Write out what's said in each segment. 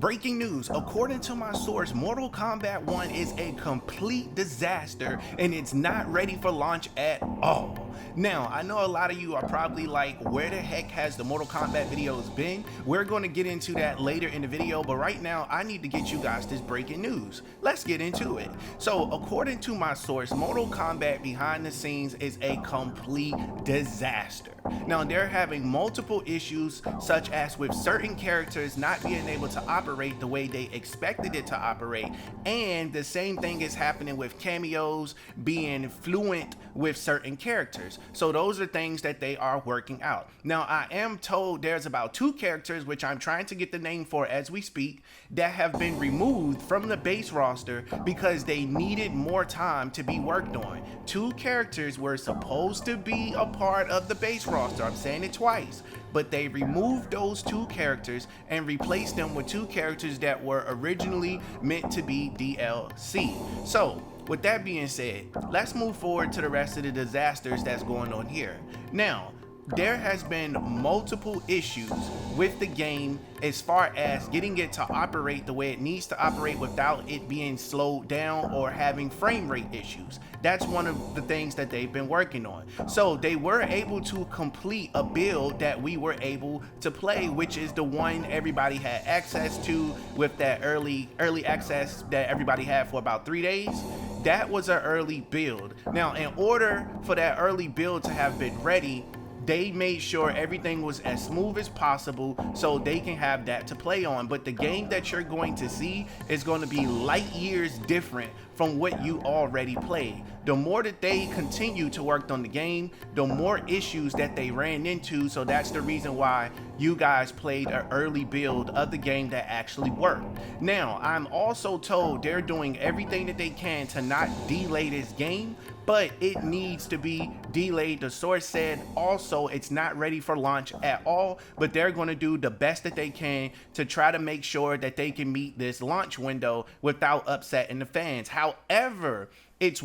Breaking news, according to my source, Mortal Kombat 1 is a complete disaster and it's not ready for launch at all. Now, I know a lot of you are probably like, where the heck has the Mortal Kombat videos been? We're going to get into that later in the video, but right now I need to get you guys this breaking news. Let's get into it. So, according to my source, Mortal Kombat behind the scenes is a complete disaster. Now, they're having multiple issues, such as with certain characters not being able to operate the way they expected it to operate, and the same thing is happening with cameos being fluent with certain characters. So those are things that they are working out. Now, I am told there's about 2 characters, which I'm trying to get the name for as we speak, that have been removed from the base roster because they needed more time to be worked on. 2 characters were supposed to be a part of the base roster. I'm saying it twice, but they removed those 2 characters and replaced them with 2 characters that were originally meant to be DLC. So with that being said, let's move forward to the rest of the disasters that's going on here. Now, there has been multiple issues with the game as far as getting it to operate the way it needs to operate without it being slowed down or having frame rate issues. That's one of the things that they've been working on. So they were able to complete a build that we were able to play, which is the one everybody had access to with that early access that everybody had for about 3 days. That was an early build. Now, in order for that early build to have been ready, they made sure everything was as smooth as possible so they can have that to play on. But the game that you're going to see is going to be light years different from what you already played. The more that they continue to work on the game, the more issues that they ran into. So that's the reason why you guys played an early build of the game that actually worked. Now, I'm also told they're doing everything that they can to not delay this game, but it needs to be delayed. The source said also it's not ready for launch at all, but they're going to do the best that they can to try to make sure that they can meet this launch window without upsetting the fans. However, it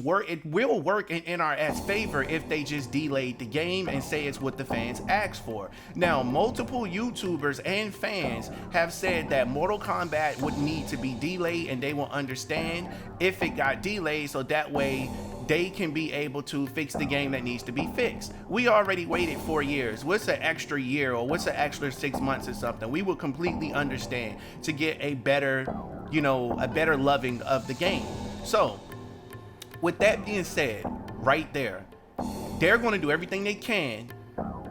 will work in NRS favor if they just delayed the game and say it's what the fans asked for. Now, multiple YouTubers and fans have said that Mortal Kombat would need to be delayed, and they will understand if it got delayed, so that way they can be able to fix the game that needs to be fixed. We already waited 4 years. What's an extra year, or what's an extra 6 months or something? We will completely understand to get a better, a better loving of the game. So with that being said, right there, they're going to do everything they can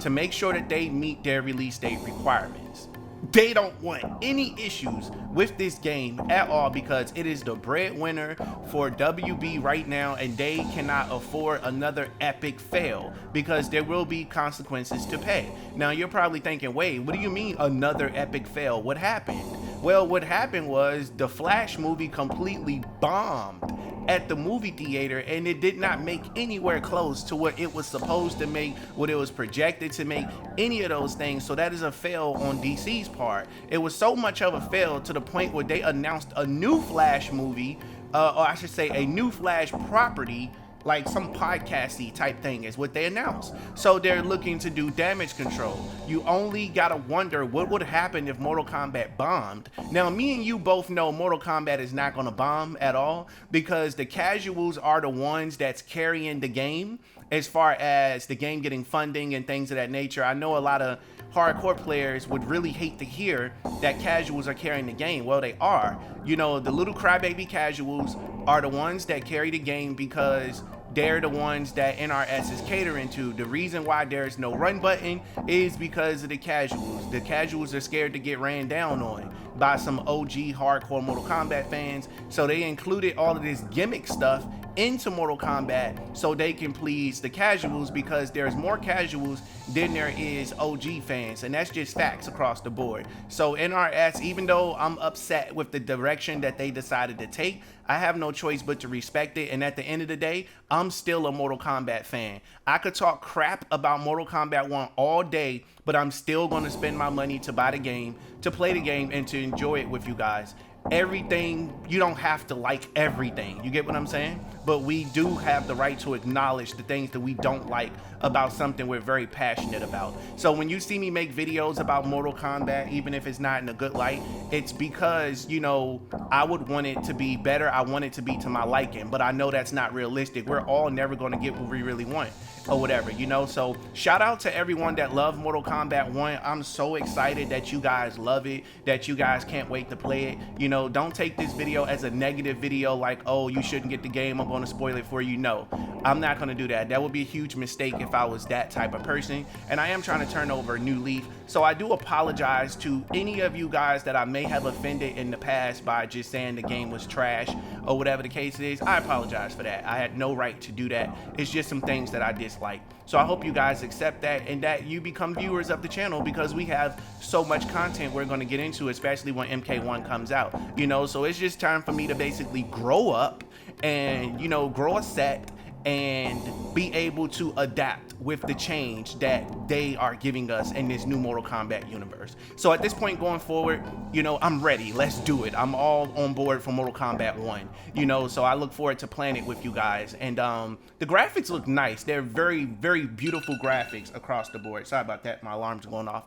to make sure that they meet their release date requirements. They don't want any issues with this game at all because it is the breadwinner for WB right now, and they cannot afford another epic fail because there will be consequences to pay. Now, you're probably thinking, wait, what do you mean another epic fail? What happened? Well, what happened was the Flash movie completely bombed at the movie theater, and it did not make anywhere close to what it was supposed to make, what it was projected to make, any of those things. So that is a fail on DC's part. It was so much of a fail to the point where they announced a new Flash movie, or I should say a new Flash property, like some podcasty type thing is what they announced. So they're looking to do damage control. You only gotta wonder what would happen if Mortal Kombat bombed. Now, me and you both know Mortal Kombat is not gonna bomb at all because the casuals are the ones that's carrying the game as far as the game getting funding and things of that nature. I know a lot of hardcore players would really hate to hear that casuals are carrying the game. Well, they are. The little crybaby casuals are the ones that carry the game because they're the ones that NRS is catering to. The reason why there's no run button is because of the casuals. The casuals are scared to get ran down on by some OG hardcore Mortal Kombat fans. So they included all of this gimmick stuff into Mortal Kombat so they can please the casuals, because there's more casuals than there is OG fans, and that's just facts across the board. So NRS, even though I'm upset with the direction that they decided to take, I have no choice but to respect it. And at the end of the day, I'm still a Mortal Kombat fan. I could talk crap about Mortal Kombat 1 all day, but I'm still going to spend my money to buy the game, to play the game, and to enjoy it with you guys. everything, you don't have to like everything. You get what I'm saying? But we do have the right to acknowledge the things that we don't like about something we're very passionate about. So when you see me make videos about Mortal Kombat, even if it's not in a good light, it's because, you know, I would want it to be better. I want it to be to my liking, but I know that's not realistic. We're all never going to get what we really want or whatever, you know. So shout out to everyone that loved Mortal Kombat 1. I'm so excited that you guys love it, that you guys can't wait to play it. You know, don't take this video as a negative video like, oh, you shouldn't get the game, I'm going to spoil it for you. No, I'm not going to do that. That would be a huge mistake if I was that type of person, and I am trying to turn over a new leaf. So I do apologize to any of you guys that I may have offended in the past by just saying the game was trash or whatever the case is. I apologize for that. I had no right to do that. It's just some things that I dislike. So I hope you guys accept that and that you become viewers of the channel, because we have so much content we're going to get into, especially when MK1 comes out, you know. So it's just time for me to basically grow up and, you know, grow a set and be able to adapt with the change that they are giving us in this new Mortal Kombat universe. So at this point going forward, you know, I'm ready. Let's do it. I'm all on board for Mortal Kombat 1, you know, so I look forward to playing it with you guys. And the graphics look nice. They're very, very beautiful graphics across the board. Sorry about that. My alarm's going off.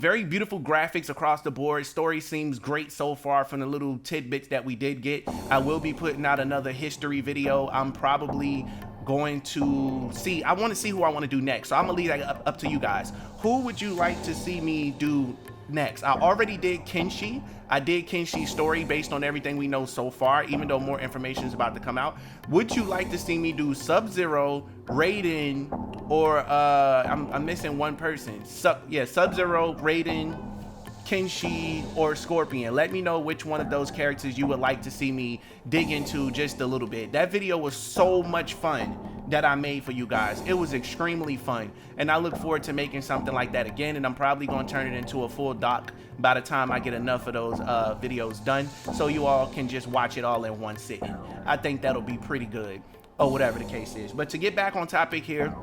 Very beautiful graphics across the board. Story seems great so far from the little tidbits that we did get. I will be putting out another history video. I'm probably going to see, I want to see who I want to do next, so I'm gonna leave that up to you guys. Who would you like to see me do next? I already did Kenshi. I did Kenshi's story based on everything we know so far, even though more information is about to come out. Would you like to see me do Sub-Zero, Raiden, or I'm missing one person. Sub-Zero, Raiden, Kenshi, or Scorpion? Let me know which one of those characters you would like to see me dig into just a little bit. That video was so much fun that I made for you guys. It was extremely fun, and I look forward to making something like that again, and I'm probably going to turn it into a full doc by the time I get enough of those videos done, so you all can just watch it all in one sitting. I think that'll be pretty good, or whatever the case is. But to get back on topic here,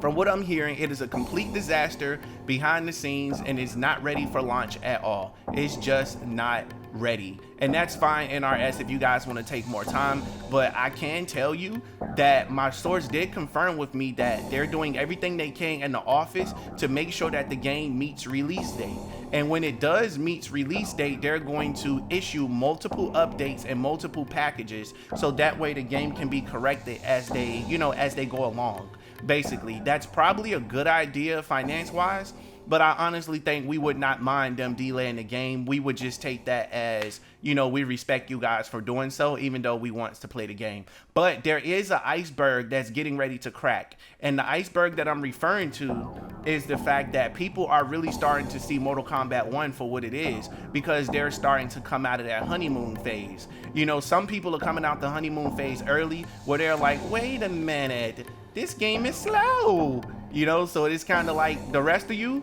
from what I'm hearing, it is a complete disaster behind the scenes and is not ready for launch at all. It's just not ready. And that's fine, NRS, if you guys want to take more time. But I can tell you that my source did confirm with me that they're doing everything they can in the office to make sure that the game meets release date. And when it does meets release date, they're going to issue multiple updates and multiple packages, so that way the game can be corrected as they, you know, as they go along. Basically, that's probably a good idea finance wise, but I honestly think we would not mind them delaying the game. We would just take that as, you know, we respect you guys for doing so, even though we want to play the game. But there is an iceberg that's getting ready to crack, and the iceberg that I'm referring to is the fact that people are really starting to see Mortal Kombat 1 for what it is, because they're starting to come out of that honeymoon phase. You know, some people are coming out the honeymoon phase early, where they're like, wait a minute, this game is slow, you know. So it's kind of like the rest of you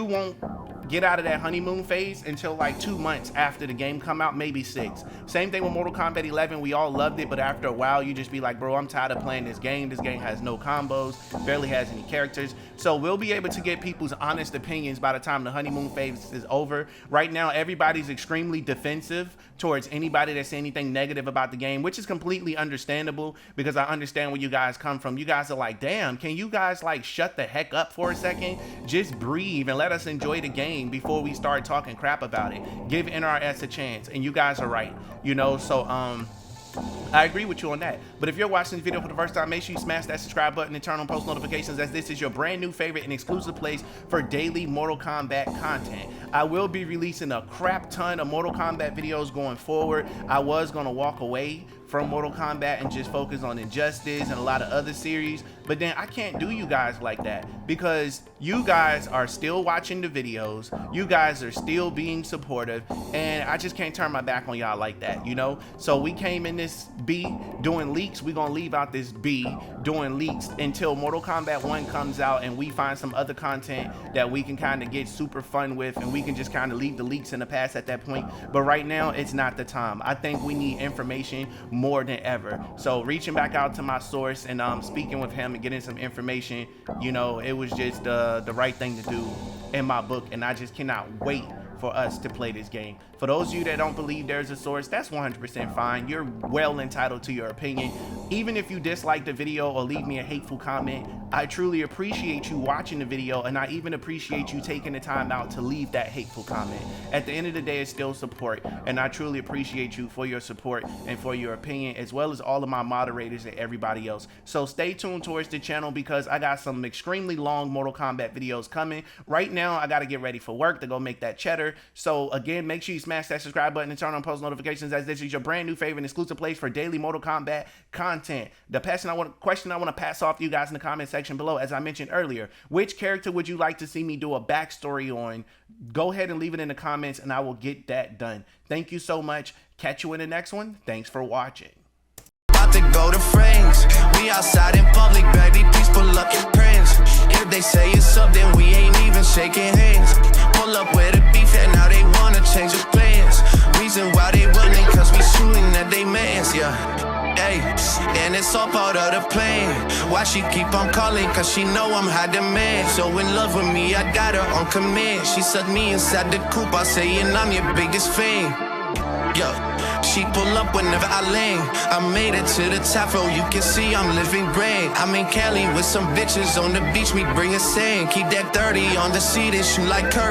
won't get out of that honeymoon phase until like 2 months after the game come out, maybe 6. Same thing with Mortal Kombat 11. We all loved it, but after a while you just be like, bro, I'm tired of playing this game. This game has no combos, barely has any characters. So we'll be able to get people's honest opinions by the time the honeymoon phase is over. Right now everybody's extremely defensive towards anybody that says anything negative about the game, which is completely understandable, because I understand where you guys come from. You guys are like, damn, can you guys like shut the heck up for a second? Just breathe and let us enjoy the game before we start talking crap about it. Give NRS a chance, and you guys are right, you know. So I agree with you on that. But if you're watching this video for the first time, make sure you smash that subscribe button and turn on post notifications, as this is your brand new favorite and exclusive place for daily Mortal Kombat content. I will be releasing a crap ton of Mortal Kombat videos going forward. I was going to walk away from Mortal Kombat and just focus on Injustice and a lot of other series, but then I can't do you guys like that, because you guys are still watching the videos, you guys are still being supportive, and I just can't turn my back on y'all like that, you know. So we came in this B doing leaks. We're gonna leave out this B doing leaks until Mortal Kombat 1 comes out and we find some other content that we can kind of get super fun with, and we can just kind of leave the leaks in the past at that point. But right now it's not the time. I think we need information more than ever. So reaching back out to my source and speaking with him and getting some information, you know, it was just the right thing to do in my book, and I just cannot wait for us to play this game. For those of you that don't believe there's a source, that's 100% fine. You're well entitled to your opinion. Even if you dislike the video or leave me a hateful comment, I truly appreciate you watching the video, and I even appreciate you taking the time out to leave that hateful comment. At the end of the day, it's still support, and I truly appreciate you for your support and for your opinion, as well as all of my moderators and everybody else. So stay tuned towards the channel, because I got some extremely long Mortal Kombat videos coming. Right now, I got to get ready for work to go make that cheddar. So again, make sure you smash that subscribe button and turn on post notifications, as this is your brand new favorite and exclusive place for daily Mortal Kombat content. The question I want to pass off to you guys in the comment section below, as I mentioned earlier, which character would you like to see me do a backstory on? Go ahead and leave it in the comments, and I will get that done. Thank you so much. Catch you in the next one. Thanks for watching. About to go to friends. We outside in public, baby, please pull up your friends. If they say it's up, then we ain't even shaking hands. Pull up with a beef, and now they wanna change the plans. Reason why they willing, cause we shooting at they mans, yeah. Hey, and it's all part of the plan. Why she keep on calling, cause she know I'm high demand. So in love with me, I got her on command. She sucked me inside the coupe, I say, and I'm your biggest fan. Yo, she pull up whenever I land. I made it to the top, so you can see I'm living grand. I'm in Cali with some bitches on the beach, we bring a sand. Keep that 30 on the seat and shoot like Curry.